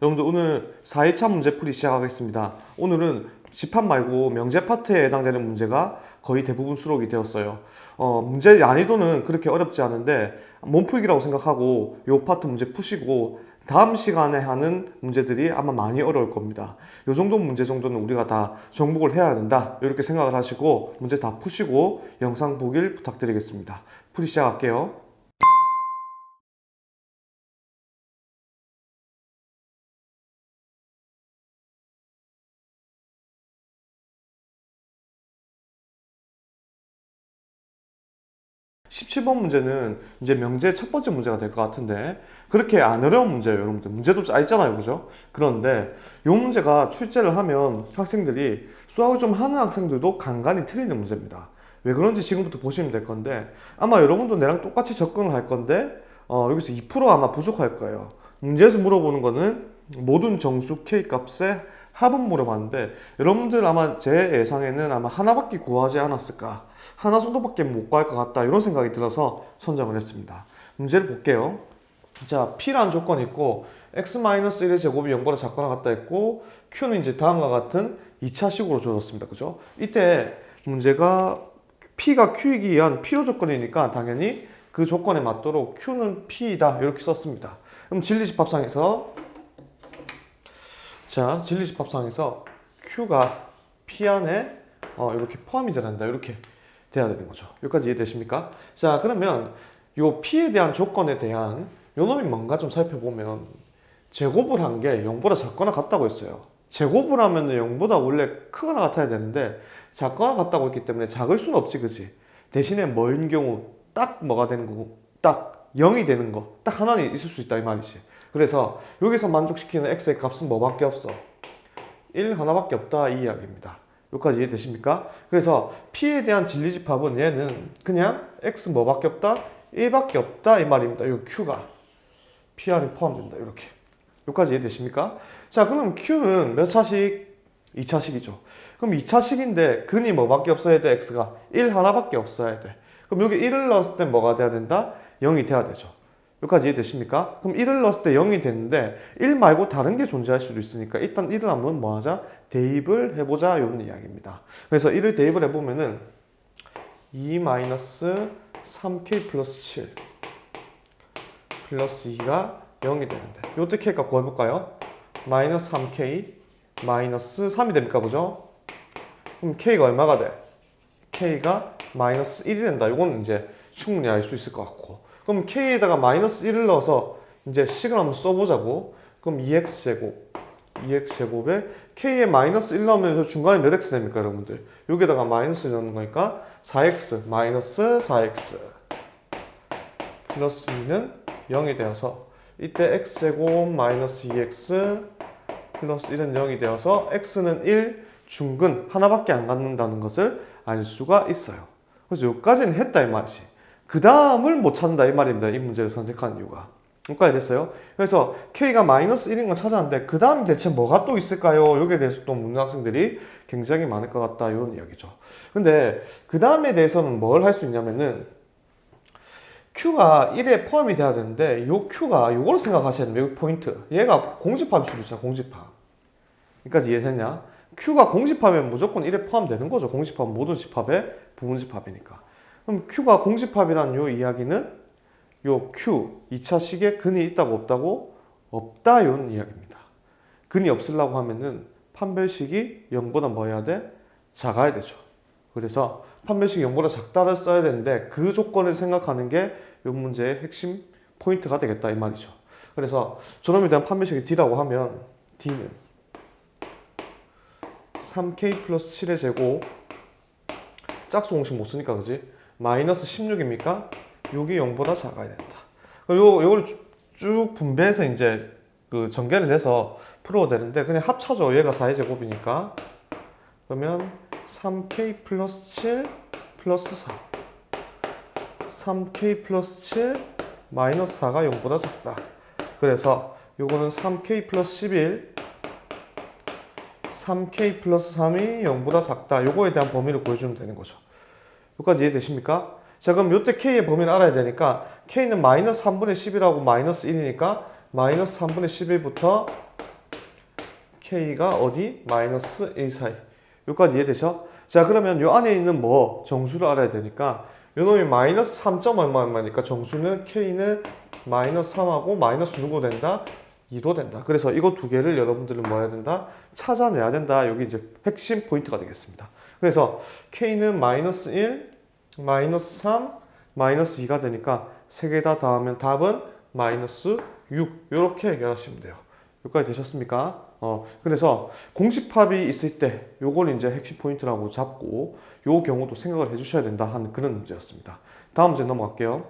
여러분들 오늘 4일차 문제풀이 시작하겠습니다. 오늘은 집합 말고 명제 파트에 해당되는 문제가 거의 대부분 수록이 되었어요. 문제 난이도는 그렇게 어렵지 않은데 몸풀기라고 생각하고 이 파트 문제 푸시고 다음 시간에 하는 문제들이 아마 많이 어려울 겁니다. 이 정도 문제 정도는 우리가 다 정복을 해야 된다, 이렇게 생각을 하시고 문제 다 푸시고 영상 보길 부탁드리겠습니다. 풀이 시작할게요. 17번 문제는 이제 명제 첫 번째 문제가 될 것 같은데 그렇게 안 어려운 문제예요, 여러분들. 문제도 짜있잖아요, 그죠? 그런데 이 문제가 출제를 하면 학생들이 수학을 좀 하는 학생들도 간간히 틀리는 문제입니다. 왜 그런지 지금부터 보시면 될 건데 아마 여러분도 내랑 똑같이 접근을 할 건데 여기서 2% 아마 부족할 거예요. 문제에서 물어보는 거는 모든 정수 k 값의 합은 물어봤는데 여러분들 아마 제 예상에는 아마 하나밖에 구하지 않았을까, 하나 정도밖에 못 구할 것 같다, 이런 생각이 들어서 선정을 했습니다. 문제를 볼게요. 자, P라는 조건이 있고 x-1의 제곱이 0보다 작거나 같다 했고 Q는 이제 다음과 같은 2차식으로 주어졌습니다. 그죠? 이때 문제가 P가 Q이기 위한 필요 조건이니까 당연히 그 조건에 맞도록 Q는 P이다, 이렇게 썼습니다. 그럼 진리집합상에서 Q가 P 안에 이렇게 포함이 된다, 이렇게 돼야 되는 거죠. 여기까지 이해되십니까? 자, 그러면 요 P에 대한 조건에 대한 요 놈이 뭔가 좀 살펴보면 제곱을 한 게 0보다 작거나 같다고 했어요. 제곱을 하면 0보다 원래 크거나 같아야 되는데 작거나 같다고 했기 때문에 작을 수는 없지, 그치? 대신에 뭐인 경우 딱 뭐가 되는 거고 딱 0이 되는 거 딱 하나는 있을 수 있다, 이 말이지. 그래서 여기서 만족시키는 x의 값은 뭐밖에 없어? 1 하나밖에 없다, 이 이야기입니다. 여기까지 이해되십니까? 그래서 P에 대한 진리집합은 얘는 그냥 x 뭐밖에 없다? 1밖에 없다, 이 말입니다. 이 Q가 P 안에 포함된다, 이렇게. 여기까지 이해되십니까? 자, 그럼 Q는 몇 차식? 2차식이죠. 그럼 2차식인데 근이 뭐밖에 없어야 돼? x가 1 하나밖에 없어야 돼. 그럼 여기 1을 넣었을 때 뭐가 돼야 된다? 0이 돼야 되죠. 여기까지 이해되십니까? 그럼 1을 넣었을 때 0이 됐는데 1 말고 다른 게 존재할 수도 있으니까 일단 1을 한번 뭐 하자? 대입을 해보자, 이런 이야기입니다. 그래서 1을 대입을 해보면은 2-3k 플러스 7 플러스 2가 0이 되는데 이때 k값 구해볼까요? 마이너스 3k 마이너스 3이 됩니까? 그죠? 그럼 k가 얼마가 돼? k가 마이너스 1이 된다. 이건 이제 충분히 알 수 있을 것 같고, 그럼 k에다가 마이너스 1을 넣어서 이제 식을 한번 써보자고. 그럼 2x제곱에 k에 마이너스 1 넣으면 중간에 몇 x 됩니까, 여러분들? 여기다가 마이너스 넣는 거니까 4x 마이너스 4x 플러스 2는 0이 되어서 이때 x제곱 마이너스 2x 플러스 1은 0이 되어서 x는 1, 중근 하나밖에 안 갖는다는 것을 알 수가 있어요. 그래서 여기까지는 했다, 이 말이지. 그 다음을 못 찾는다, 이 말입니다. 이 문제를 선택한 이유가. 여기까지 됐어요. 그래서 k가 마이너스 1인 건 찾았는데 그 다음 대체 뭐가 또 있을까요? 여기에 대해서 또 묻는 학생들이 굉장히 많을 것 같다, 이런 이야기죠. 근데 그 다음에 대해서는 뭘 할 수 있냐면은 Q가 1에 포함이 돼야 되는데 요 Q가 요걸 생각하셔야 됩니다. 여기 포인트. 얘가 공집합일 수도 있잖아, 공집합. 여기까지 이해됐냐? Q가 공집합이면 무조건 1에 포함되는 거죠. 공집합은 모든 집합의 부분집합이니까. 그럼 Q가 공집합이라는 요 이야기는 요 Q, 2차식에 근이 있다고 없다고? 없다, 이런 이야기입니다. 근이 없으려고 하면은 판별식이 0보다 뭐 해야 돼? 작아야 되죠. 그래서 판별식이 0보다 작다를 써야 되는데 그 조건을 생각하는 게 이 문제의 핵심 포인트가 되겠다, 이 말이죠. 그래서 저놈에 대한 판별식이 D라고 하면 D는 3K 플러스 7의 제곱, 짝수 공식 못 쓰니까, 그지? 마이너스 16입니까? 요게 0보다 작아야 된다. 요걸 쭉 분배해서 이제 그 전개를 해서 풀어도 되는데 그냥 합차죠. 얘가 4의 제곱이니까. 그러면 3k 플러스 7 플러스 4 3k 플러스 7 마이너스 4가 0보다 작다. 그래서 요거는 3k 플러스 11 3k 플러스 3이 0보다 작다. 요거에 대한 범위를 구해주면 되는 거죠. 여기까지 이해되십니까? 자, 그럼 요때 k의 범위를 알아야 되니까 k는 마이너스 3분의 10이라고 마이너스 1이니까 마이너스 3분의 11부터 K가 어디? 마이너스 1 사이. 여기까지 이해되죠? 자, 그러면 요 안에 있는 뭐 정수를 알아야 되니까 요 놈이 마이너스 3. 얼마니까 정수는 K는 마이너스 3하고 마이너스 누구 된다? 2도 된다. 그래서 이거 두 개를 여러분들은 뭐 해야 된다? 찾아내야 된다. 여기 이제 핵심 포인트가 되겠습니다. 그래서 K는 마이너스 1, 마이너스 3, 마이너스 2가 되니까 세 개 다 더하면 답은 마이너스 6. 이렇게 해결하시면 돼요. 여기까지 되셨습니까? 그래서 공식합이 있을 때 요걸 이제 핵심 포인트라고 잡고 요 경우도 생각을 해주셔야 된다 하는 그런 문제였습니다. 다음 문제 넘어갈게요.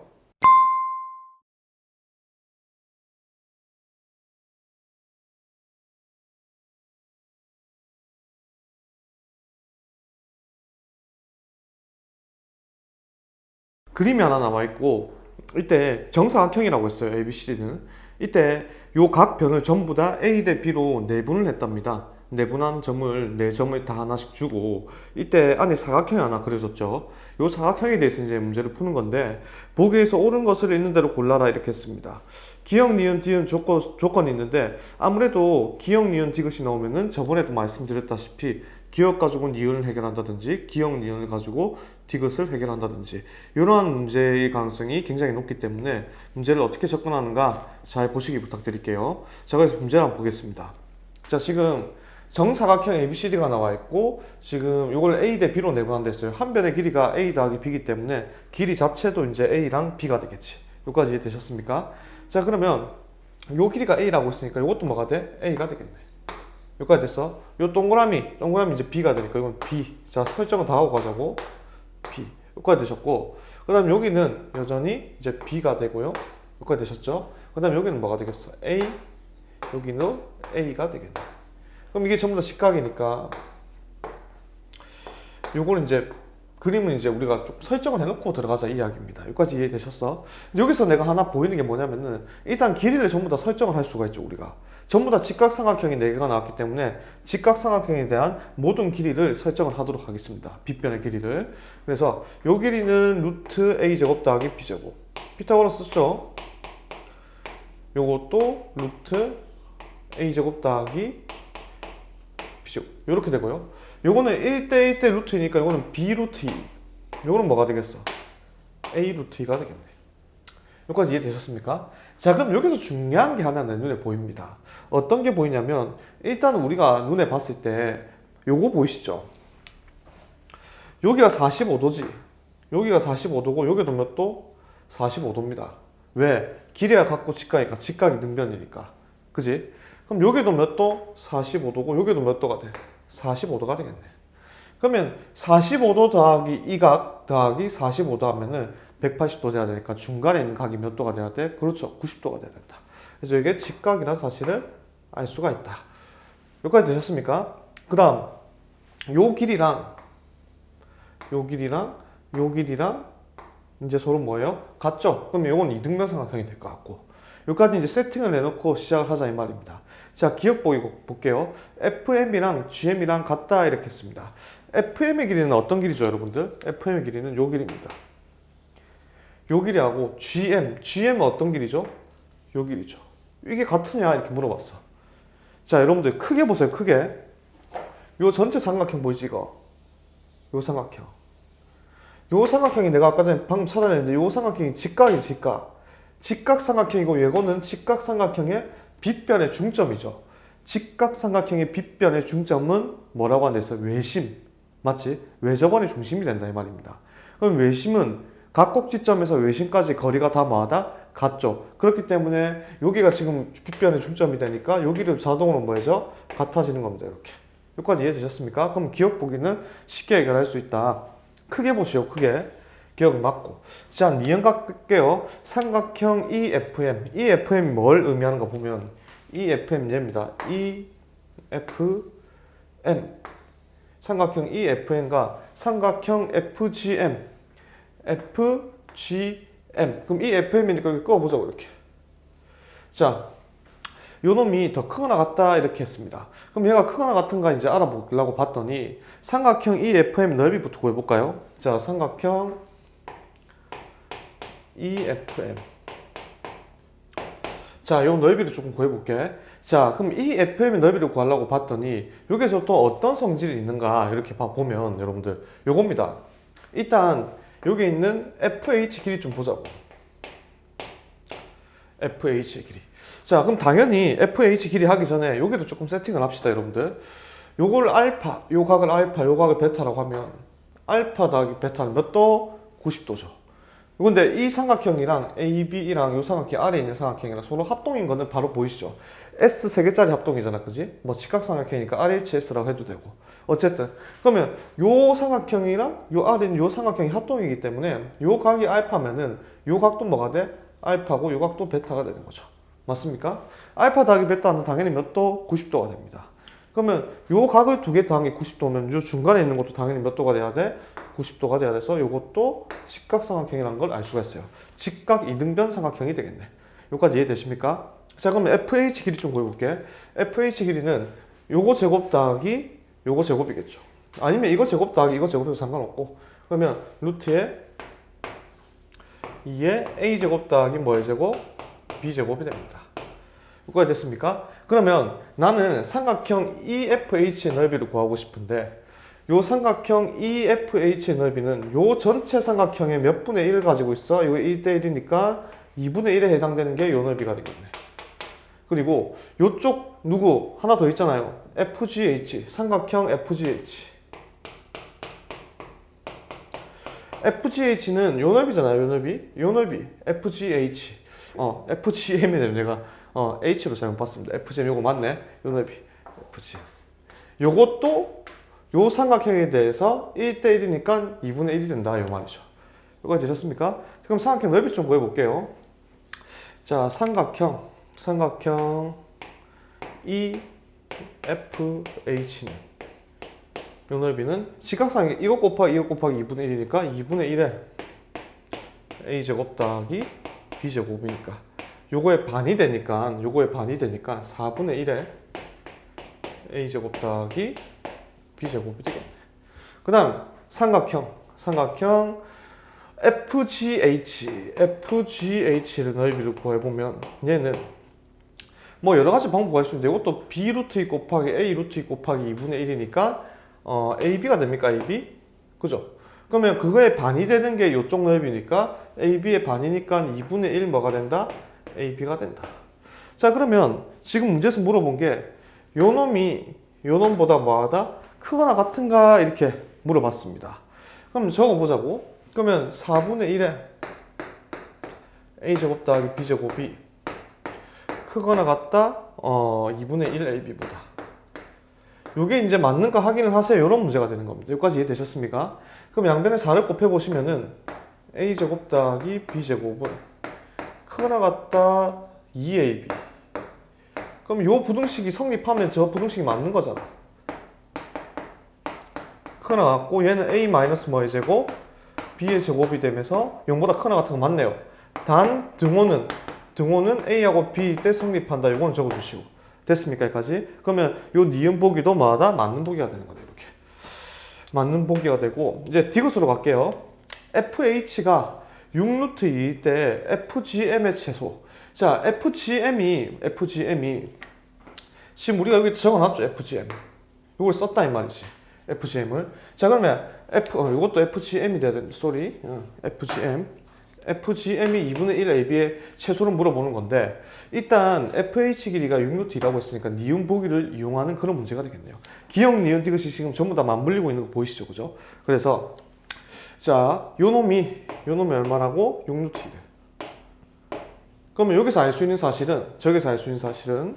그림이 하나 남아있고 이때 정사각형이라고 했어요. ABCD는. 이때 요 각 변을 전부 다 A 대 B로 내분을 했답니다. 내분한 점을 4점을 다 하나씩 주고 이때 안에 사각형이 하나 그려졌죠. 요 사각형에 대해서 이제 문제를 푸는 건데 보기에서 옳은 것을 있는 대로 골라라 이렇게 했습니다. 기역, 니은, 디귿 조건이 있는데 아무래도 기역, 니은, 디귿이 나오면은 저번에도 말씀드렸다시피 기역 가지고 니은을 해결한다든지 기역, 니은을 가지고 디귿을 해결한다든지 이러한 문제의 가능성이 굉장히 높기 때문에 문제를 어떻게 접근하는가 잘 보시기 부탁드릴게요. 자, 그래서 문제를 한번 보겠습니다. 자, 지금 정사각형 ABCD가 나와 있고 지금 이걸 A 대 B로 내분한다 했어요. 한 변의 길이가 A 더하기 B이기 때문에 길이 자체도 이제 A랑 B가 되겠지. 여기까지 이해되셨습니까? 자, 그러면 요 길이가 A라고 했으니까 이것도 뭐가 돼? A가 되겠네. 여기까지 됐어. 요 동그라미 이제 B가 되니까 이건 B. 자, 설정을 다 하고 가자고. B. 여기까지 되셨고, 그 다음 여기는 여전히 이제 B가 되고요. 여기까지 되셨죠? 그 다음 여기는 뭐가 되겠어? A. 여기는 A가 되겠네. 그럼 이게 전부 다 직각이니까 요거는 이제 그림은 이제 우리가 좀 설정을 해놓고 들어가자 이 이야기입니다. 여기까지 이해되셨어? 여기서 내가 하나 보이는 게 뭐냐면은 일단 길이를 전부 다 설정을 할 수가 있죠. 우리가 전부 다 직각삼각형이 4개가 나왔기 때문에 직각삼각형에 대한 모든 길이를 설정을 하도록 하겠습니다. 빗변의 길이를. 그래서 요 길이는 루트 a제곱 더하기 b제곱. 피타고라스 쓰죠? 요것도 루트 a제곱 더하기 b제곱. 요렇게 되고요. 요거는 1대 1대 루트이니까 요거는 b 루트 2. 요거는 뭐가 되겠어? a 루트 2가 되겠네. 여기까지 이해되셨습니까? 자, 그럼 여기서 중요한 게 하나 내 눈에 보입니다. 어떤 게 보이냐면 일단 우리가 눈에 봤을 때 요거 보이시죠? 여기가 45도지. 여기가 45도고 여기도 몇 도? 45도입니다. 왜? 길이가 같고 직각이니까. 직각이 등변이니까. 그지? 그럼 여기도 몇 도? 45도고 여기도 몇 도가 돼? 45도가 되겠네. 그러면 45도 더하기 이 각 더하기 45도 하면은 180도 돼야 되니까 중간에 있는 각이 몇 도가 돼야 돼? 그렇죠. 90도가 돼야 된다. 그래서 이게 직각이라는 사실을 알 수가 있다. 여기까지 되셨습니까? 그 다음 요 길이랑 요 길이랑 요 길이랑 이제 서로 뭐예요? 같죠? 그럼 요건 이등변 삼각형이 될 것 같고 여기까지 이제 세팅을 해놓고 시작을 하자 이 말입니다. 자, 기억 보기 볼게요. FM이랑 GM이랑 같다 이렇게 했습니다. FM의 길이는 어떤 길이죠, 여러분들? FM의 길이는 요 길입니다. 요 길이하고 GM은 어떤 길이죠? 요 길이죠. 이게 같으냐 이렇게 물어봤어. 자, 여러분들 크게 보세요. 크게. 요 전체 삼각형 보이지 이거? 요 삼각형. 요 삼각형이 내가 아까 전에 방금 찾아냈는데 요 삼각형이 직각이 직각삼각형이고 요거는 직각삼각형의 빗변의 중점이죠. 직각삼각형의 빗변의 중점은 뭐라고 한댔어? 외심. 맞지? 외접원의 중심이 된다 이 말입니다. 그럼 외심은 각 꼭지점에서 외심까지 거리가 다 뭐하다? 같죠. 그렇기 때문에 여기가 지금 빗변의 중점이 되니까 여기를 자동으로 뭐죠? 같아지는 겁니다. 이렇게. 여기까지 이해되셨습니까? 그럼 기억 보기는 쉽게 해결할 수 있다. 크게 보시오. 크게. 기억 맞고. 자, 니은각 끌게요. 삼각형 EFM. EFM이 뭘 의미하는가 보면 EFM 얘입니다. EFM. 삼각형 EFM과 삼각형 FGM. FGM. 그럼 EFM이니까 여기 꺼보자고 이렇게. 자, 요 놈이 더 크거나 같다 이렇게 했습니다. 그럼 얘가 크거나 같은가 이제 알아보려고 봤더니 삼각형 EFM 넓이부터 구해볼까요? 자, 삼각형 EFM. 자, 요 넓이를 조금 구해볼게. 자, 그럼 이 FM의 넓이를 구하려고 봤더니 여기서 또 어떤 성질이 있는가 이렇게 보면 여러분들 요겁니다. 일단 여기 있는 FH 길이 좀 보자고. FH 길이. 자, 그럼 당연히 FH 길이 하기 전에 여기도 조금 세팅을 합시다, 여러분들. 요걸 알파, 요 각을 알파, 요 각을 베타라고 하면 알파 더하기 베타는 몇 도? 90도죠. 근데 이 삼각형이랑 AB랑 요 삼각형 아래에 있는 삼각형이랑 서로 합동인 거는 바로 보이시죠? S 3개짜리 합동이잖아, 그지? 뭐 직각삼각형이니까 RHS라고 해도 되고. 어쨌든 그러면 요 삼각형이랑 요 아래 있는 요 삼각형이 합동이기 때문에 요 각이 알파면은 요 각도 뭐가 돼? 알파고 요 각도 베타가 되는 거죠. 맞습니까? 알파 더하기 베타는 당연히 몇 도? 90도가 됩니다. 그러면 요 각을 두 개 더한 게 90도면 요 중간에 있는 것도 당연히 몇 도가 돼야 돼? 90도가 돼야 돼서 요것도 직각삼각형이라는 걸 알 수가 있어요. 직각 이등변 삼각형이 되겠네. 여기까지 이해되십니까? 자, 그러면 FH 길이 좀 구해볼게. FH 길이는 요거 제곱 더하기 요거 제곱이겠죠. 아니면 이거 제곱 더하기 이거 제곱해도 상관없고, 그러면 루트에 2에 A 제곱 더하기 뭐의 제곱? B 제곱이 됩니다. 여기까지 됐습니까? 그러면 나는 삼각형 EFH의 넓이를 구하고 싶은데 요 삼각형 EFH의 넓이는 요 전체 삼각형의 몇 분의 1을 가지고 있어? 이거 1대 1이니까 2분의 1에 해당되는 게 요 넓이가 되겠네. 그리고 요쪽 누구 하나 더 있잖아요. FGH, 삼각형 FGH. FGH는 요 넓이잖아요. 요 넓이. 요 넓이 FGH. FGM이네요. 내가 H로 잘못 봤습니다. FGM 요거 맞네. 요 넓이 FGM. 요것도 요 삼각형에 대해서 1대 1이니까 2분의 1이 된다 요 말이죠. 여기까지 되셨습니까? 그럼 삼각형 넓이 좀 구해볼게요. 자, 삼각형 EFH는 요 넓이는 직각삼각형 이것 곱하기 2분의 1이니까 2분의 1에 A제곱 더하기 B제곱이니까 요거의 반이 되니까 4분의 1에 A제곱 더하기 B제곱이 되겠네. 그 다음 삼각형 FGH의 넓이를 구해보면 얘는 뭐 여러가지 방법가 있습니다. 이것도 B 루트 2 곱하기 A 루트 2 곱하기 2분의 1이니까 AB가 됩니까? AB? 그죠? 그러면 그거의 반이 되는 게 이쪽 넓이니까 AB의 반이니까 2분의 1 뭐가 된다? AB가 된다. 자, 그러면 지금 문제에서 물어본 게 요 놈이 요 놈보다 뭐하다? 크거나 같은가? 이렇게 물어봤습니다. 그럼 적어보자고. 그러면 4분의 1에 A제곱 더하기 B제곱이 크거나 같다? 2분의 1 AB보다. 요게 이제 맞는가 확인을 하세요. 이런 문제가 되는 겁니다. 여기까지 이해되셨습니까? 그럼 양변에 4를 곱해보시면은 A제곱 더하기 B제곱은 크거나 같다 2AB. 그럼 요 부등식이 성립하면 저 부등식이 맞는 거잖아. 크거나 같고 얘는 A 마이너스 뭐의 제곱? B의 제곱이 되면서 0보다 크거나 같은 거 맞네요. 단 등호는 A하고 B 때 성립한다. 이건 적어주시고. 됐습니까? 여기까지? 그러면 요 니은 보기도 뭐하다? 맞는 보기가 되는 거예요. 이렇게. 맞는 보기가 되고 이제 디귿으로 갈게요. FH가 6루트 2일 때 FGM의 최소. 자, FGM이 지금 우리가 여기 적어놨죠. FGM. 이걸 썼다 이 말이지. FGM을. 자, 그러면 이것도 FGM이 돼야 되는데 FGM이 2분의 1 AB의 최소를 물어보는 건데 일단 FH 길이가 6루트 2라고 했으니까 니은 보기를 이용하는 그런 문제가 되겠네요. 기역, 니은, 디귿이 지금 전부 다 맞물리고 있는 거 보이시죠? 그죠? 그래서 자, 요 놈이 얼마라고? 6루트 2. 그러면 여기서 알 수 있는 사실은 저기서 알 수 있는 사실은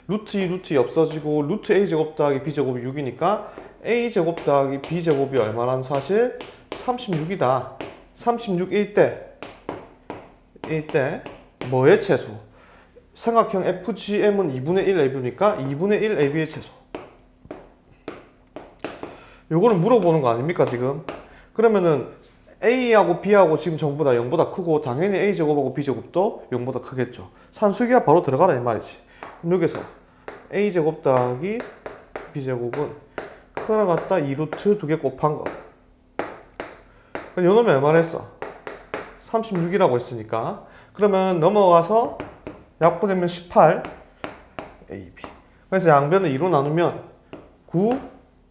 루트 2 없어지고 루트 A제곱 더하기 B제곱이 6이니까 A제곱 더하기 B제곱이 얼마라는 사실? 36이다. 36일 때 뭐의 최소? 삼각형 FGM은 2분의 1 AB니까 2분의 1 AB의 최소. 요거를 물어보는 거 아닙니까 지금? 그러면은 A하고 B하고 지금 전부 다 0보다 크고 당연히 A제곱하고 B제곱도 0보다 크겠죠. 산수기가 바로 들어가라 이 말이지. 그럼 여기서 A제곱 더하기 B제곱은 크거나 같다 2루트 2개 곱한 거. 요 놈이 얼마나 했어? 36이라고 했으니까. 그러면 넘어가서 약분되면 18 AB. 그래서 양변을 2로 나누면 9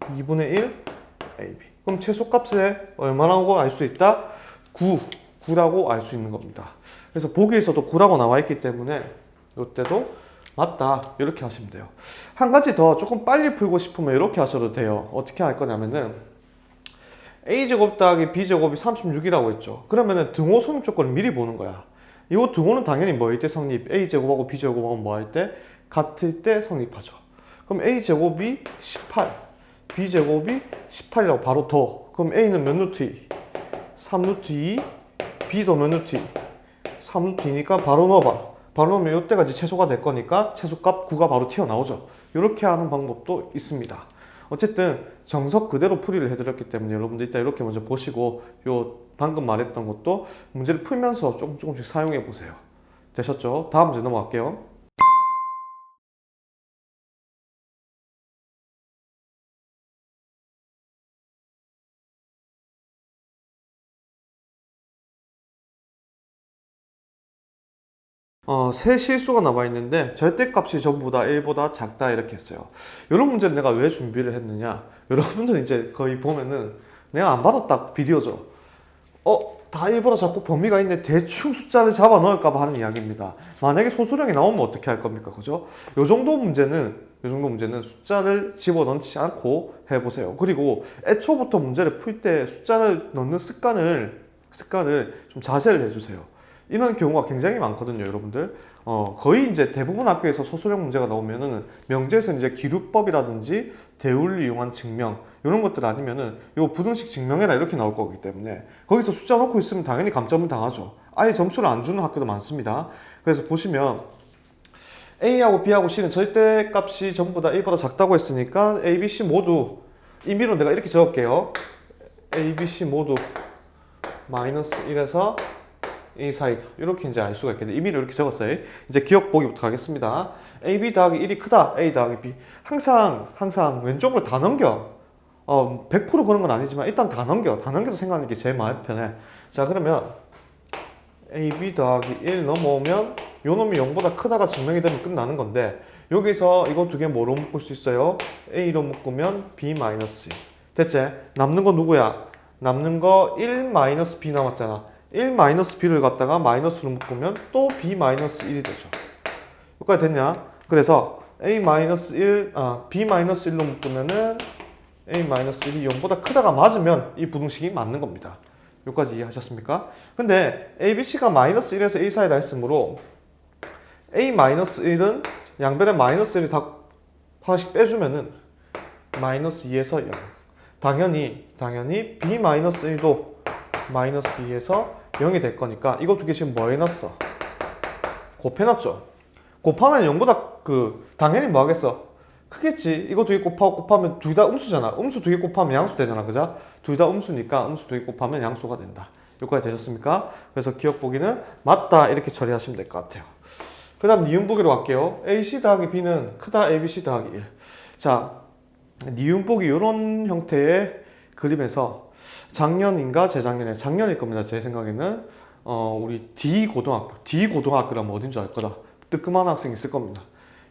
2분의 1 AB. 그럼 최소값에 얼마라고 알 수 있다? 9라고 알 수 있는 겁니다. 그래서 보기에서도 9라고 나와 있기 때문에 이때도 맞다 이렇게 하시면 돼요. 한 가지 더 조금 빨리 풀고 싶으면 이렇게 하셔도 돼요. 어떻게 할 거냐면은 a제곱 더하기 b제곱이 36이라고 했죠. 그러면은 등호 성립 조건을 미리 보는 거야. 이 등호는 당연히 뭐일 때 성립? a제곱하고 b제곱하고 뭐 할 때? 같을 때 성립하죠. 그럼 a제곱이 18 b제곱이 18이라고 바로 더. 그럼 a는 몇 루트 2? 3루트 2 b도 몇 루트 2? 3루트 2니까 바로 넣어봐. 바로 넣으면 이때까지 최소가 될 거니까 최소값 9가 바로 튀어나오죠. 이렇게 하는 방법도 있습니다. 어쨌든 정석 그대로 풀이를 해드렸기 때문에 여러분들 일단 이렇게 먼저 보시고 요 방금 말했던 것도 문제를 풀면서 조금씩 사용해 보세요. 되셨죠? 다음 문제 넘어갈게요. 세 실수가 나와 있는데 절대값이 전부 다 1보다 작다 이렇게 했어요. 이런 문제를 내가 왜 준비를 했느냐? 여러분들 이제 거의 보면은 내가 안 봐도 딱 비디오죠. 다 1보다 작고 범위가 있네. 대충 숫자를 잡아 넣을까 봐 하는 이야기입니다. 만약에 소수령이 나오면 어떻게 할 겁니까? 그죠? 요 정도 문제는 숫자를 집어넣지 않고 해보세요. 그리고 애초부터 문제를 풀 때 숫자를 넣는 습관을 좀 자제를 해주세요. 이런 경우가 굉장히 많거든요, 여러분들. 거의 이제 대부분 학교에서 소수령 문제가 나오면은 명제에서 이제 기류법이라든지 대우를 이용한 증명 이런 것들 아니면은 이거 부등식 증명해라 이렇게 나올 거기 때문에 거기서 숫자 넣고 있으면 당연히 감점을 당하죠. 아예 점수를 안 주는 학교도 많습니다. 그래서 보시면 A하고 B하고 C는 절대값이 전부 다 1보다 작다고 했으니까 A, B, C 모두 임의로 내가 이렇게 적을게요. A, B, C 모두 마이너스 1에서 A 사이다. 이렇게 이제 알 수가 있겠네. 임의로 이렇게 적었어요. 이제 기억 보기부터 가겠습니다. AB 더하기 1이 크다. A 더하기 B. 항상 왼쪽으로 다 넘겨. 100% 그런 건 아니지만 일단 다 넘겨서 생각하는 게 제일 마음 편해. 자, 그러면 AB 더하기 1 넘어오면 요 놈이 0보다 크다가 증명이 되면 끝나는 건데 여기서 이거 두 개 뭐로 묶을 수 있어요? A로 묶으면 B 마이너스 2. 됐지? 남는 거 누구야? 남는 거 1-B 남았잖아. 1-B를 갖다가 마이너스로 묶으면 또 B-1이 되죠. 여기까지 됐냐? 그래서 B-1로 묶으면은 A-1이 0보다 크다가 맞으면 이 부등식이 맞는 겁니다. 여기까지 이해하셨습니까? 근데 ABC가 -1에서 A 사이다 했으므로 A-1은 양변에 -1을 다 하나씩 빼주면은 -2에서 0. 당연히 B-1도 -2에서 0이 될 거니까 이거 두 개 지금 뭐 해놨어? 곱해놨죠? 곱하면 0보다 당연히 뭐 하겠어? 크겠지. 이거 두 개 곱하면 둘 다 음수잖아. 음수 두 개 곱하면 양수 되잖아. 그죠? 둘 다 음수니까 음수 두 개 곱하면 양수가 된다. 여기까지 되셨습니까? 그래서 기억 보기는 맞다 이렇게 처리하시면 될 것 같아요. 그 다음 니은 보기로 갈게요. AC 더하기 B는 크다 ABC 더하기 1. 자, 니은 보기 이런 형태의 그림에서 작년인가 재작년에 작년일 겁니다. 제 생각에는 우리 D고등학교라면 어딘 줄 알 거다. 뜨끔한 학생 있을 겁니다.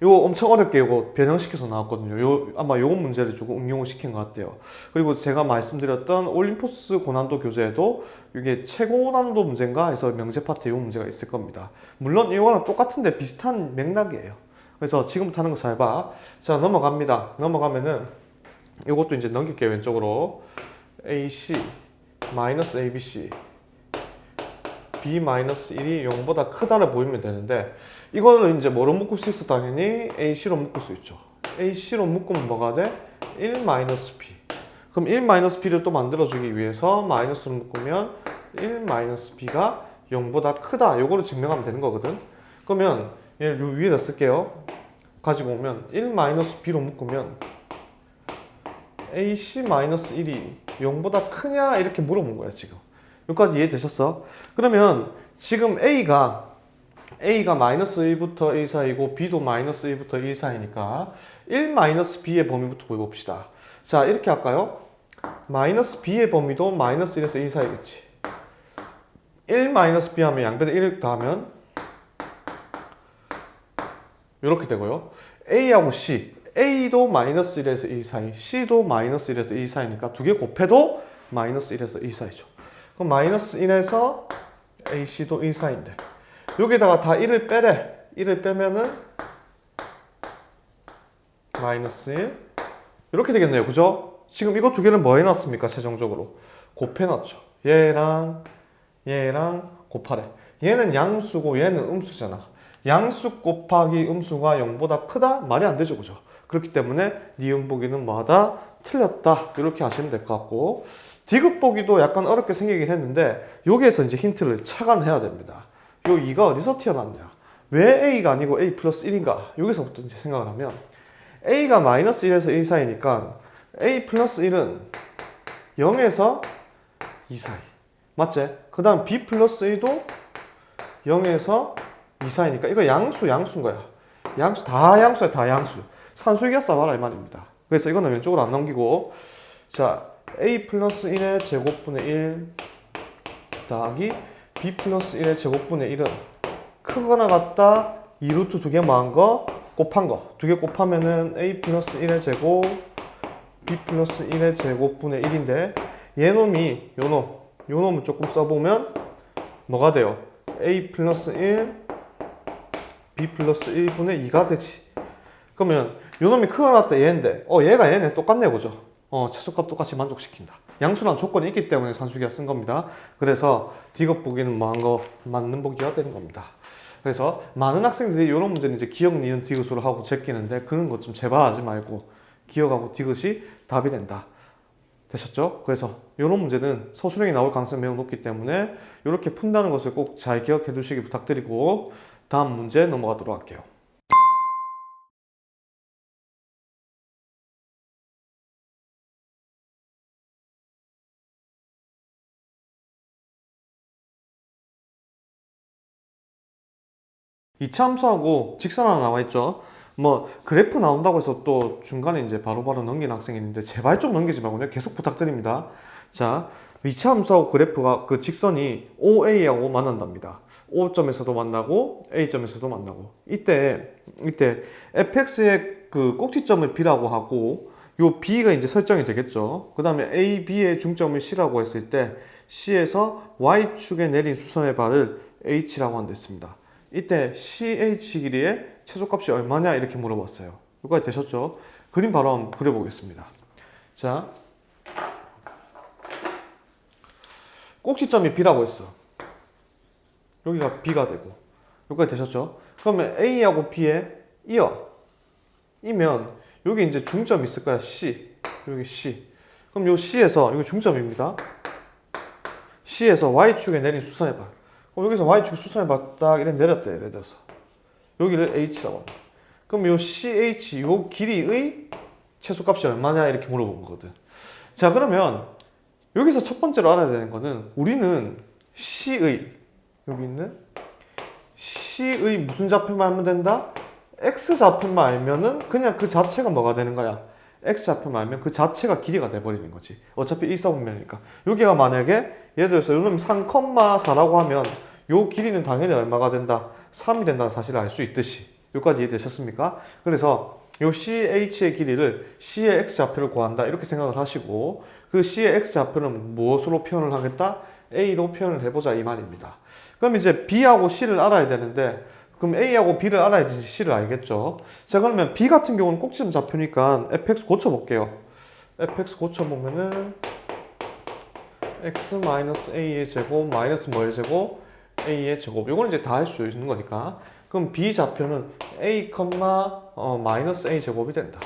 이거 엄청 어렵게 이거 변형시켜서 나왔거든요. 아마 요 문제를 조금 응용을 시킨 것 같아요. 그리고 제가 말씀드렸던 올림포스 고난도 교재에도 이게 최고 난도 문제인가 해서 명제 파트에 이 문제가 있을 겁니다. 물론 이거랑 똑같은데 비슷한 맥락이에요. 그래서 지금부터 하는 거 잘 봐. 자, 넘어갑니다. 넘어가면은 이것도 이제 넘길게요. 왼쪽으로. AC ABC B-1이 0보다 크다를 보이면 되는데 이거는 이제 뭐로 묶을 수 있어? 당연히 AC로 묶을 수 있죠. AC로 묶으면 뭐가 돼? 1-B. 그럼 1-B를 또 만들어주기 위해서 마이너스로 묶으면 1-B가 0보다 크다. 요거를 증명하면 되는 거거든. 그러면 얘를 요 위에다 쓸게요. 가지고 오면 1-B로 묶으면 AC-1이 0보다 크냐 이렇게 물어본 거야 지금. 여기까지 이해되셨어? 그러면 지금 A가 -1부터 1 사이고 B도 -1부터 1 사이니까 1-B의 범위부터 보여봅시다. 자, 이렇게 할까요? -B의 범위도 -1에서 1 사이겠지. 1-B 하면 양변에 1 더하면 이렇게 되고요. A하고 C, A도 마이너스 1에서 2 사이, C도 마이너스 1에서 2 사이니까 두 개 곱해도 마이너스 1에서 2 사이죠. 그럼 마이너스 1에서 AC도 2 사이인데 여기다가 다 1을 빼래. 1을 빼면은 마이너스 1 이렇게 되겠네요. 그죠? 지금 이거 두 개를 뭐 해놨습니까? 최종적으로 곱해놨죠. 얘랑 곱하래. 얘는 양수고 얘는 음수잖아. 양수 곱하기 음수가 0보다 크다? 말이 안 되죠. 그죠? 그렇기 때문에 니은 보기는 뭐하다? 틀렸다. 이렇게 하시면 될 것 같고 디귿 보기도 약간 어렵게 생기긴 했는데 여기에서 이제 힌트를 착안해야 됩니다. 요 2가 어디서 튀어나왔냐? 왜 A가 아니고 A 플러스 1인가? 여기서부터 이제 생각을 하면 A가 마이너스 1에서 1 사이니까 A 플러스 1은 0에서 2 사이. 맞지? 그 다음 B 플러스 1도 0에서 2 사이니까 이거 양수인 거야. 양수, 다 양수야, 다 양수. 산수이기가 싸봐라 이 말입니다. 그래서 이거는 왼쪽으로 안 넘기고 자 A 플러스 1의 제곱분의 1 더하기 B 플러스 1의 제곱분의 1은 크거나 같다 2루트 두 개 뭐한 거? 곱한 거. 두 개 곱하면은 A 플러스 1의 제곱 B 플러스 1의 제곱분의 1인데 얘놈이 요 놈을 조금 써보면 뭐가 돼요? A 플러스 1 B 플러스 1분의 2가 되지. 그러면 요 놈이 크거나 같다 얘인데 얘가 얘네 똑같네 그죠? 최소값 똑같이 만족시킨다. 양수란 조건이 있기 때문에 산수기가 쓴 겁니다. 그래서 디귿 보기는 뭐한 거? 맞는 보기가 되는 겁니다. 그래서 많은 학생들이 이런 문제는 이제 기억, 니은, 디귿으로 하고 제끼는데 그런 것 좀 제발 하지 말고 기억하고 디귿이 답이 된다. 되셨죠? 그래서 이런 문제는 서술형이 나올 가능성이 매우 높기 때문에 이렇게 푼다는 것을 꼭 잘 기억해 두시기 부탁드리고 다음 문제 넘어가도록 할게요. 이차함수하고 직선 하나 나와 있죠. 뭐 그래프 나온다고 해서 또 중간에 이제 바로바로 넘기는 학생이 있는데 제발 좀 넘기지 말고요. 계속 부탁드립니다. 자, 이차함수하고 그래프가 그 직선이 OA하고 만난답니다. O점에서도 만나고 A점에서도 만나고 이때 fx의 그 꼭지점을 B라고 하고 요 B가 이제 설정이 되겠죠. 그 다음에 A, B의 중점을 C라고 했을 때 C에서 Y축에 내린 수선의 발을 H라고 한댔습니다. 이때 CH 길이의 최소값이 얼마냐 이렇게 물어봤어요. 여기까지 되셨죠? 그림 바로 한번 그려보겠습니다. 자, 꼭지점이 B라고 했어. 여기가 B가 되고 여기까지 되셨죠? 그러면 A하고 B에 이면 여기 이제 중점이 있을 거야. C. 여기 C. 그럼 요 C에서 여기 중점입니다. C에서 Y축에 내린 수선의 발. 여기서 Y축 수선의 발 딱 이렇게 내렸대. 예를 들어서 여기를 H라고 합니다. 그럼 요 CH 요 길이의 최소값이 얼마냐 이렇게 물어본 거거든. 자, 그러면 여기서 첫 번째로 알아야 되는 거는 우리는 C의 여기 있는 C의 무슨 좌표만 알면 된다? X 좌표만 알면은 그냥 그 자체가 뭐가 되는 거야? X 좌표만 알면 그 자체가 길이가 돼버리는 거지. 어차피 일사분면이니까. 여기가 만약에 예를 들어서 요놈 3,4라고 하면 요 길이는 당연히 얼마가 된다? 3이 된다는 사실을 알 수 있듯이. 여기까지 이해되셨습니까? 그래서 요 CH의 길이를 C의 X좌표를 구한다 이렇게 생각을 하시고 그 C의 X좌표는 무엇으로 표현을 하겠다? A로 표현을 해보자 이 말입니다. 그럼 이제 B하고 C를 알아야 되는데 그럼 A하고 B를 알아야지 C를 알겠죠. 자, 그러면 B 같은 경우는 꼭지점 좌표니까 fx 고쳐볼게요. fx 고쳐보면은 x-a의 제곱 마이너스 뭐의 제곱 a의 제곱 요거는 이제 다 할 수 있는 거니까 그럼 B 좌표는 a, 마이너스 a 제곱이 된다.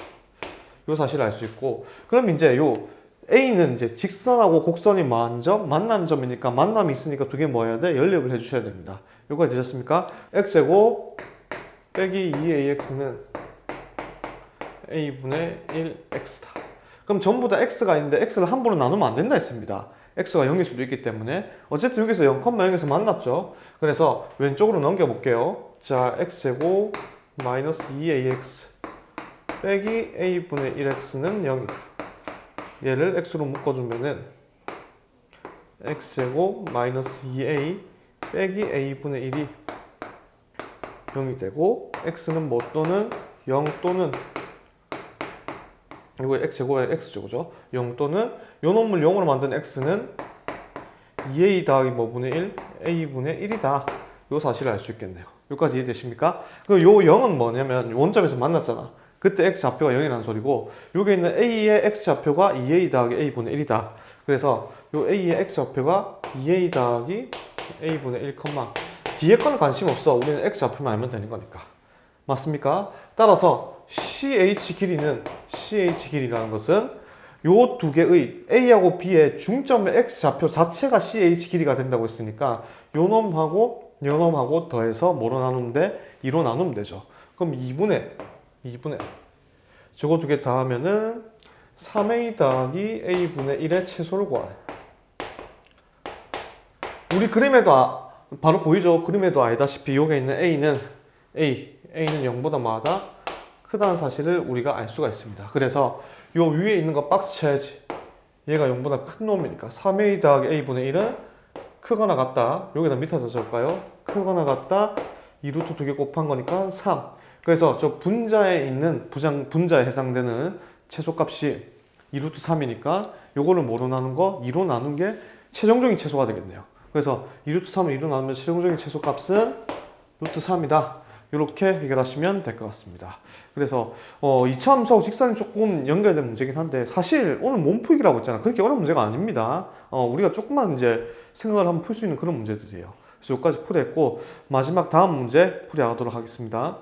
요 사실을 알 수 있고 그럼 이제 요 A는 이제 직선하고 곡선이 뭐한 점? 만난 점이니까 만남이 있으니까 두 개 뭐 해야 돼? 연립을 해주셔야 됩니다. 요거 되셨습니까? x제곱 빼기 2ax는 a분의 1x다. 그럼 전부 다 x가 있는데 x를 함부로 나누면 안 된다 했습니다. x가 0일 수도 있기 때문에 어쨌든 여기서 0,0에서 만났죠. 그래서 왼쪽으로 넘겨볼게요. 자, x제곱 마이너스 2ax 빼기 a분의 1x는 0이다. 얘를 x로 묶어주면은 x제곱 마이너스 2a 빼기 a분의 1이 0이 되고 x는 뭐 또는 0 또는 이거 x제곱에 x제곱죠. 0 또는 요 놈을 0으로 만든 x는 2a 더하기 뭐 분의 1? a분의 1이다. 요 사실을 알 수 있겠네요. 여기까지 이해되십니까? 그 요 0은 뭐냐면 원점에서 만났잖아. 그때 x좌표가 0이라는 소리고 여기 있는 a의 x좌표가 2a 더하기 a분의 1이다. 그래서 요 a의 x좌표가 2a 더하기 a분의 1, 뒤에 건 관심 없어. 우리는 x좌표만 알면 되는 거니까. 맞습니까? 따라서 CH 길이라는 것은 요 두 개의 A하고 B의 중점의 X좌표 자체가 CH 길이가 된다고 했으니까 요 놈하고 더해서 뭐로 나누면 돼? 2로 나누면 되죠. 그럼 2분의 저거 두 개 더하면은 3A 더하기 A분의 1의 최소를 구하래. 우리 그림에도 바로 보이죠? 그림에도 알다시피 여기 있는 A는 0보다 뭐하다? 크다는 사실을 우리가 알 수가 있습니다. 그래서 요 위에 있는 거 박스 쳐야지. 얘가 0보다 큰 놈이니까 3a 더하기 a분의 1은 크거나 같다. 여기다 밑에다 적을까요? 크거나 같다. 2루트 2개 곱한 거니까 3. 그래서 저 분자에 있는 분자에 해당되는 최소값이 2루트 3이니까 요거를 뭐로 나눈 거? 2로 나눈 게 최종적인 최소가 되겠네요. 그래서 2루트 3을 2로 나누면 최종적인 최소값은 루트 3이다. 이렇게 해결하시면 될 것 같습니다. 그래서 2차 함수하고 직선이 조금 연결된 문제긴 한데 사실 오늘 몸풀기라고 했잖아. 그렇게 어려운 문제가 아닙니다. 우리가 조금만 이제 생각을 하면 풀 수 있는 그런 문제들이에요. 그래서 여기까지 풀이했고 마지막 다음 문제 풀이하도록 하겠습니다.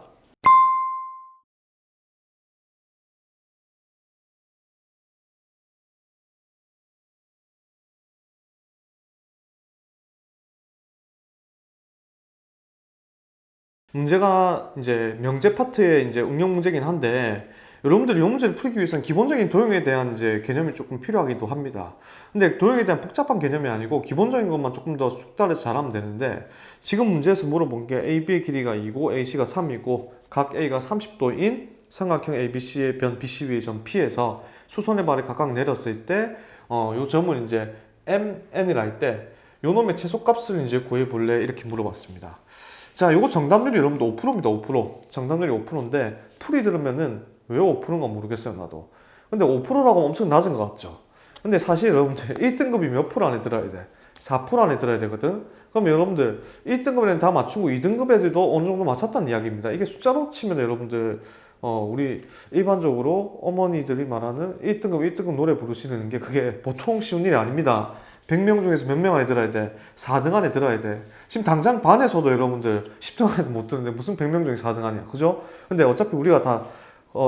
문제가 이제 명제 파트의 이제 응용 문제긴 한데 여러분들이 이 문제를 풀기 위해서는 기본적인 도형에 대한 이제 개념이 조금 필요하기도 합니다. 근데 도형에 대한 복잡한 개념이 아니고 기본적인 것만 조금 더 숙달해서 잘하면 되는데 지금 문제에서 물어본 게 AB의 길이가 2고 AC가 3이고 각 A가 30도인 삼각형 ABC의 변 BCB의 점 P에서 수선의 발을 각각 내렸을 때 요 점을 이제 MN이라 할 때 요 놈의 최소값을 이제 구해볼래 이렇게 물어봤습니다. 자, 요거 정답률이 여러분들 5%입니다. 5%. 정답률이 5%인데 풀이 들으면은 왜 5%인가 모르겠어요, 나도. 근데 5%라고 하면 엄청 낮은 것 같죠? 근데 사실 여러분들 1등급이 몇 프로 안에 들어야 돼? 4% 안에 들어야 되거든? 그럼 여러분들 1등급에는 다 맞추고 2등급 애들도 어느 정도 맞췄다는 이야기입니다. 이게 숫자로 치면 여러분들 우리 일반적으로 어머니들이 말하는 1등급 노래 부르시는 게 그게 보통 쉬운 일이 아닙니다. 100명 중에서 몇 명 안에 들어야 돼? 4등 안에 들어야 돼. 지금 당장 반에서도 여러분들 10등 안에도 못 드는데 무슨 100명 중에 4등 아니야. 그죠? 근데 어차피 우리가 다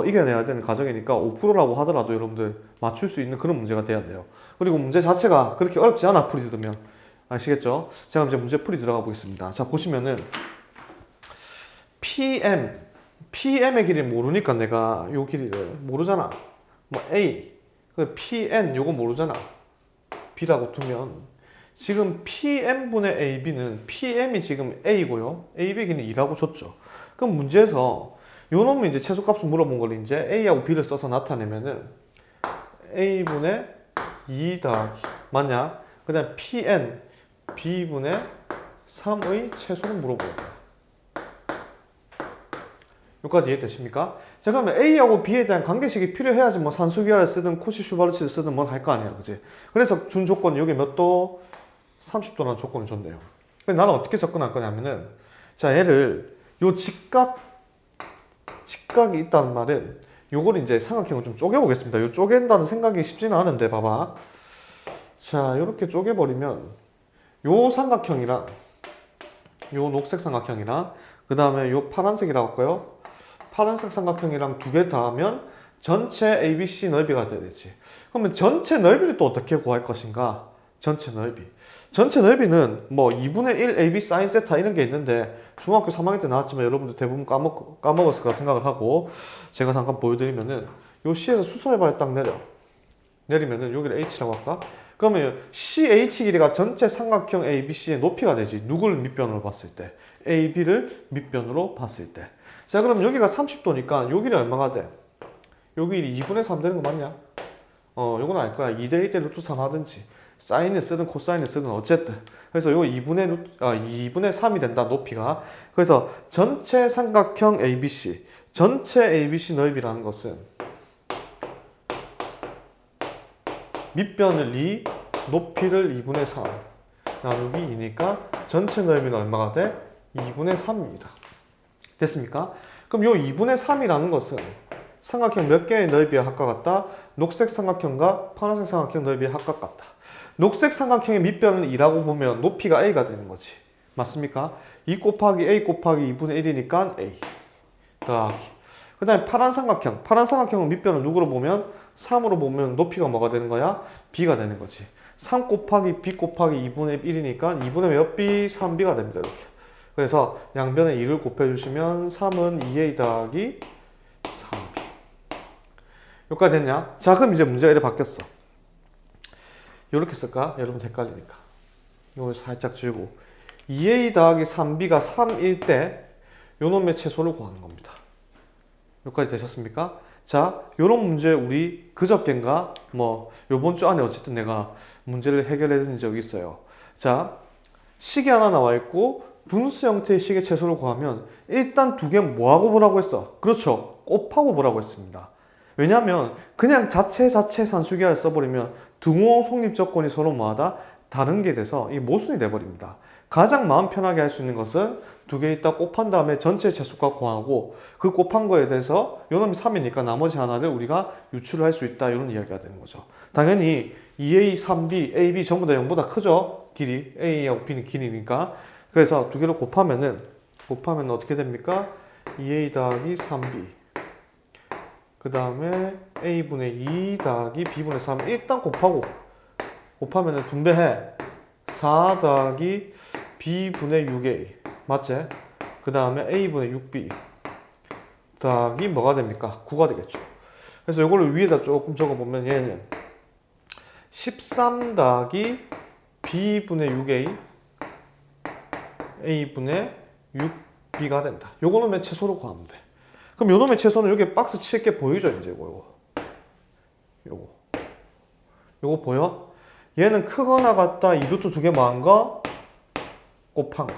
이겨내야 되는 과정이니까 5%라고 하더라도 여러분들 맞출 수 있는 그런 문제가 돼야 돼요. 그리고 문제 자체가 그렇게 어렵지 않아, 풀이 들으면. 아시겠죠? 제가 이제 문제 풀이 들어가 보겠습니다. 자, 보시면은 PM의 길이를 모르니까 내가 요 길이를 모르잖아. 뭐 A, PN 요거 모르잖아. B라고 두면 지금 PM분의 AB는 PM이 지금 A고요. AB 길이는 2라고 줬죠. 그럼 문제에서 요 놈은 이제 최소값을 물어본 걸 이제 A하고 B를 써서 나타내면은 A분의 2 더하기 맞냐? 그 다음 PN B분의 3의 최소를 물어보는 거예요. 여기까지 이해되십니까? 자, 그러면 A하고 B에 대한 관계식이 필요해야지 뭐 산수기하를 쓰든 코시-슈바르츠를 쓰든 뭘 할 거 아니야, 그지? 그래서 준 조건이 여기 몇 도? 30도라는 조건을 줬네요. 근데 나는 어떻게 접근할 거냐면은 자, 얘를 요 직각이 있다는 말은 요걸 이제 삼각형을 좀 쪼개보겠습니다. 요 쪼갠다는 생각이 쉽지는 않은데 봐봐. 자, 요렇게 쪼개버리면 요 삼각형이랑 요 녹색 삼각형이랑 그 다음에 요 파란색이라고 할까요? 파란색 삼각형이랑 두 개 더하면 전체 ABC 넓이가 돼야 되지. 그러면 전체 넓이를 또 어떻게 구할 것인가? 전체 넓이. 전체 넓이는 뭐 2분의 1 AB 사인 세타 이런 게 있는데 중학교 3학년 때 나왔지만 여러분들 대부분 까먹었을 거라 생각을 하고 제가 잠깐 보여드리면은 요 C에서 수선의 발을 딱 내리면은 여기를 H라고 할까? 그러면 CH 길이가 전체 삼각형 ABC의 높이가 되지. 누굴 밑변으로 봤을 때? AB를 밑변으로 봤을 때. 자, 그럼 여기가 30도니까 요 길이 얼마가 돼? 요 길이 2분의 3 되는 거 맞냐? 요건 알 거야. 2대 1대 루트 3 하든지 사인을 쓰든 코사인을 쓰든 어쨌든 그래서 요 2분의 3이 된다 높이가. 그래서 전체 삼각형 ABC 전체 ABC 넓이라는 것은 밑변을 2 높이를 2분의 3 나누기 2니까 전체 넓이는 얼마가 돼? 2분의 3입니다. 됐습니까? 그럼 요 2분의 3이라는 것은 삼각형 몇 개의 넓이에 합과 같다? 녹색 삼각형과 파란색 삼각형 넓이에 합과 같다. 녹색 삼각형의 밑변을 2라고 보면 높이가 a가 되는 거지. 맞습니까? 2 곱하기 a 곱하기 2분의 1이니까 a 더하기. 그 다음에 파란 삼각형은 밑변을 누구로 보면 3으로 보면 높이가 뭐가 되는 거야? b가 되는 거지. 3 곱하기 b 곱하기 2분의 1이니까 2분의 몇 b? 3b가 됩니다. 이렇게. 그래서 양변에 2를 곱해주시면 3은 2a 더하기 3b. 여기까지 됐냐? 자, 그럼 이제 문제가 이렇게 바뀌었어. 이렇게 쓸까? 여러분 헷갈리니까. 이걸 살짝 줄이고 2a 더하기 3b가 3일 때 요놈의 최소를 구하는 겁니다. 여기까지 되셨습니까? 자, 요런 문제 우리 그저께인가 뭐 요번 주 안에 어쨌든 내가 문제를 해결해 준 적이 있어요. 자, 식이 하나 나와 있고 분수 형태의 식의 최소를 구하면 일단 두 개 뭐하고 보라고 했어? 그렇죠. 곱하고 보라고 했습니다. 왜냐하면 그냥 자체 산수기하를 써버리면 등호 성립 조건이 서로 뭐하다? 다른 게 돼서 이 모순이 돼버립니다. 가장 마음 편하게 할 수 있는 것은 두 개 있다 곱한 다음에 전체 최소값 구하고 그 곱한 거에 대해서 요놈이 3이니까 나머지 하나를 우리가 유출을 할 수 있다 이런 이야기가 되는 거죠. 당연히 2a, 3b, ab 전부 다 0보다 크죠. 길이 a하고 b는 길이니까. 그래서 두 개를 곱하면 어떻게 됩니까? 2a 더하기 3b 그 다음에 a분의 2 더하기 b분의 3 일단 곱하면 분배해 4 더하기 b분의 6a 맞지? 그 다음에 a분의 6b 더하기 뭐가 됩니까? 9가 되겠죠. 그래서 이거를 위에다 조금 적어보면 얘는 13 더하기 b분의 6a a분의 6b가 된다. 요거는 최소로 구하면 돼. 그럼 요놈의 최소는 여기 박스 칠 게 보이죠? 이제 요거 보여? 얘는 크거나 같다. 이 루트 두 개 뭐한 거? 곱한 거.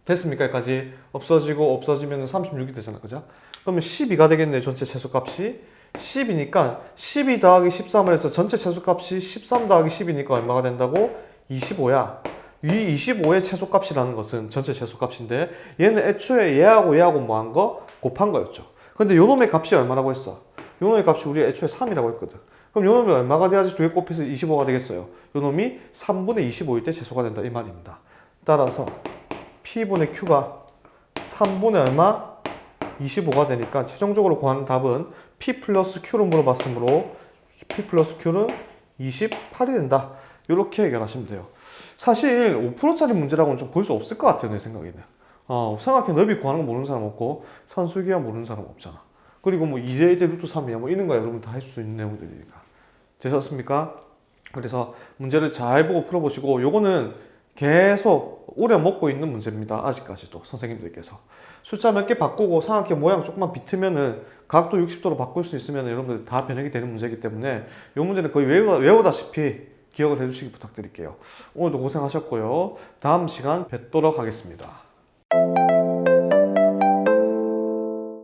됐습니까? 여기까지 없어지면 36이 되잖아. 그죠? 그러면 12가 되겠네. 전체 최소값이 10이니까 12 더하기 13을 해서 전체 최소값이 13 더하기 10이니까 얼마가 된다고? 25야. 이 25의 최소값이라는 것은 전체 최소값인데 얘는 애초에 얘하고 뭐한 거? 곱한 거였죠. 근데 요놈의 값이 얼마라고 했어? 요놈의 값이 우리가 애초에 3이라고 했거든. 그럼 요놈이 얼마가 돼야지 두 개 곱해서 25가 되겠어요? 요놈이 3분의 25일 때 최소가 된다 이 말입니다. 따라서 P분의 Q가 3분의 얼마? 25가 되니까 최종적으로 구하는 답은 P 플러스 Q로 물어봤으므로 P 플러스 Q는 28이 된다. 이렇게 해결하시면 돼요. 사실 5%짜리 문제라고는 좀 볼 수 없을 것 같아요. 내 생각에는. 삼각형 넓이 구하는 거 모르는 사람 없고 산술기하 모르는 사람 없잖아. 그리고 뭐 2대 1대 루트 3이야 뭐 이런 거 여러분 다 할 수 있는 내용들이니까. 되셨습니까? 그래서 문제를 잘 보고 풀어보시고 요거는 계속 오래 먹고 있는 문제입니다. 아직까지도 선생님들께서. 숫자 몇 개 바꾸고 삼각형 모양 조금만 비트면은 각도 60도로 바꿀 수 있으면 여러분들 다 변형이 되는 문제이기 때문에 이 문제는 거의 외우다시피 기억을 해주시기 부탁드릴게요. 오늘도 고생하셨고요. 다음 시간 뵙도록 하겠습니다.